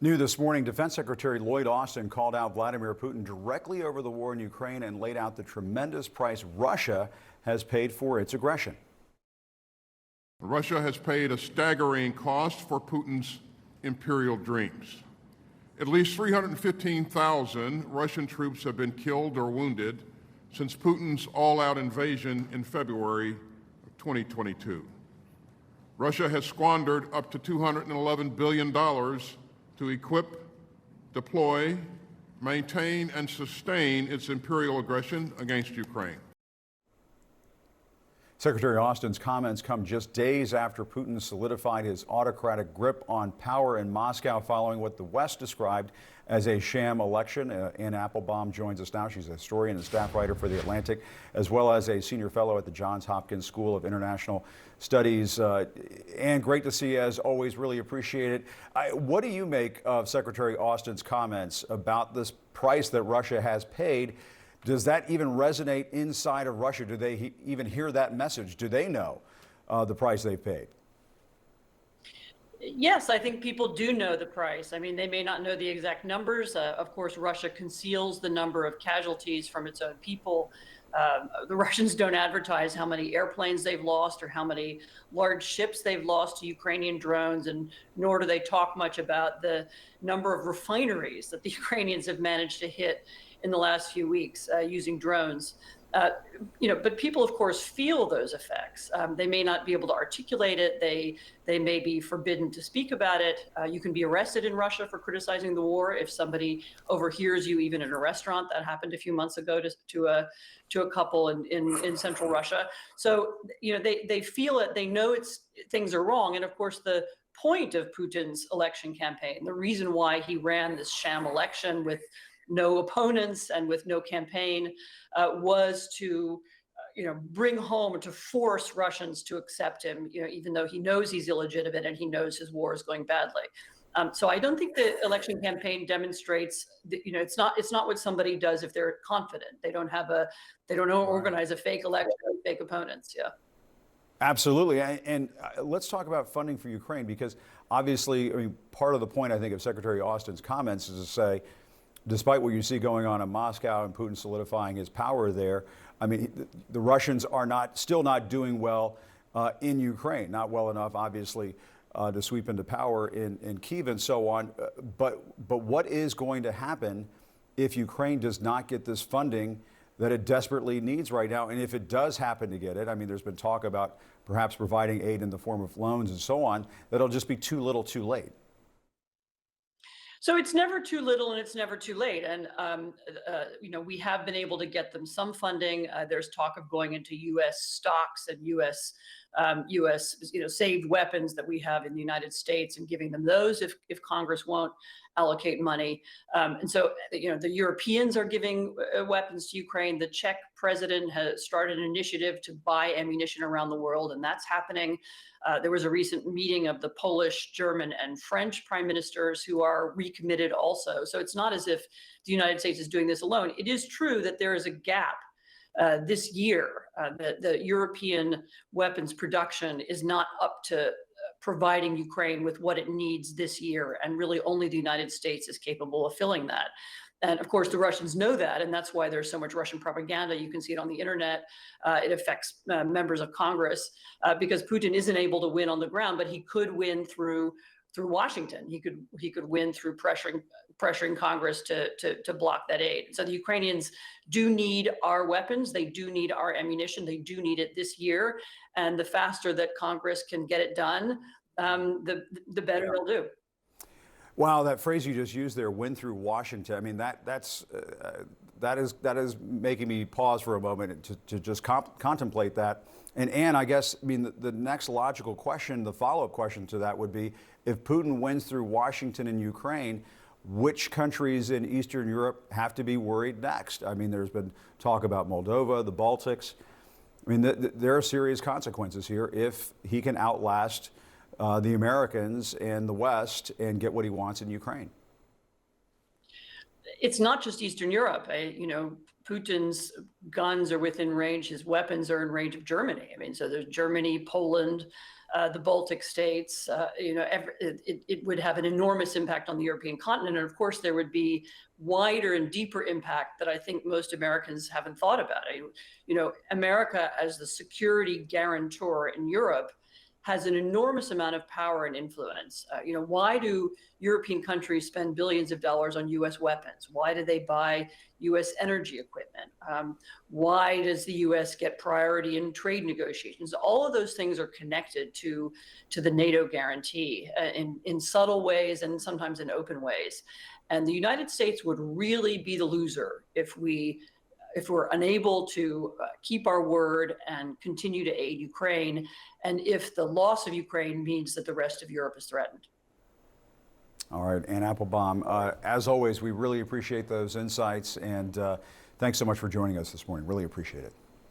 New this morning, Defense Secretary Lloyd Austin called out Vladimir Putin directly over the war in Ukraine and laid out the tremendous price Russia has paid for its aggression. Russia has paid a staggering cost for Putin's imperial dreams. At least 315,000 Russian troops have been killed or wounded since Putin's all-out invasion in February of 2022. Russia has squandered up to $211 billion to equip, deploy, maintain, and sustain its imperial aggression against Ukraine. Secretary Austin's comments come just days after Putin solidified his autocratic grip on power in Moscow following what the West described as a sham election. Ann Applebaum joins us now. She's a historian and staff writer for The Atlantic, as well as a senior fellow at the Johns Hopkins School of International Studies. Ann, great to see you as always. Really appreciate it. What do you make of Secretary Austin's comments about this price that Russia has paid? Does that even resonate inside of Russia? Do they even hear that message? Do they know the price they've paid? Yes, I think people do know the price. I mean, they may not know the exact numbers. Of course, Russia conceals the number of casualties from its own people. The Russians don't advertise how many airplanes they've lost or how many large ships they've lost to Ukrainian drones, and nor do they talk much about the number of refineries that the Ukrainians have managed to hit in the last few weeks using drones. But people, of course, feel those effects. They may not be able to articulate it. They may be forbidden to speak about it. You can be arrested in Russia for criticizing the war if somebody overhears you, even in a restaurant. That happened a few months ago to a couple in central Russia. So they feel it. They know things are wrong. And of course, the point of Putin's election campaign, the reason why he ran this sham election with no opponents and with no campaign, was to, bring home or to force Russians to accept him, even though he knows he's illegitimate and he knows his war is going badly. So I don't think the election campaign demonstrates that, it's not what somebody does if they're confident. They don't organize a fake election with fake opponents. Yeah. Absolutely. And let's talk about funding for Ukraine, because obviously, part of the point, I think, of Secretary Austin's comments is to say, despite what you see going on in Moscow and Putin solidifying his power there, the Russians are still not doing well in Ukraine, not well enough, obviously, to sweep into power in Kyiv and so on. But what is going to happen if Ukraine does not get this funding that it desperately needs right now? And if it does happen to get it, there's been talk about perhaps providing aid in the form of loans and so on, that'll just be too little too late. So it's never too little and it's never too late. And, we have been able to get them some funding. There's talk of going into U.S. stocks and U.S. Saved weapons that we have in the United States and giving them those if Congress won't allocate money. And so, the Europeans are giving weapons to Ukraine. The Czech president has started an initiative to buy ammunition around the world, and that's happening. There was a recent meeting of the Polish, German, and French prime ministers who are recommitted also. So it's not as if the United States is doing this alone. It is true that there is a gap this year. The European weapons production is not up to providing Ukraine with what it needs this year, and really only the United States is capable of filling that. And of course, the Russians know that, and that's why there's so much Russian propaganda. You can see it on the internet. It affects members of Congress because Putin isn't able to win on the ground, but he could win through Washington. He could win through pressuring Congress to block that aid. So the Ukrainians do need our weapons. They do need our ammunition. They do need it this year. And the faster that Congress can get it done, the better they'll do. Wow, that phrase you just used there, win through Washington. That is making me pause for a moment to just contemplate that. And Ann, I guess, the next logical question, the follow-up question to that would be, if Putin wins through Washington and Ukraine, which countries in Eastern Europe have to be worried next? There's been talk about Moldova, the Baltics. There are serious consequences here if he can outlast the Americans and the West and get what he wants in Ukraine. It's not just Eastern Europe. Putin's guns are within range. His weapons are in range of Germany. So there's Germany, Poland, the Baltic states. It would have an enormous impact on the European continent. And of course, there would be wider and deeper impact that I think most Americans haven't thought about. America as the security guarantor in Europe has an enormous amount of power and influence. Why do European countries spend billions of dollars on U.S. weapons? Why do they buy U.S. energy equipment? Why does the U.S. get priority in trade negotiations? All of those things are connected to the NATO guarantee in subtle ways and sometimes in open ways. And the United States would really be the loser if we're unable to keep our word and continue to aid Ukraine, and if the loss of Ukraine means that the rest of Europe is threatened. All right, Anne Applebaum, as always, we really appreciate those insights, and thanks so much for joining us this morning. Really appreciate it.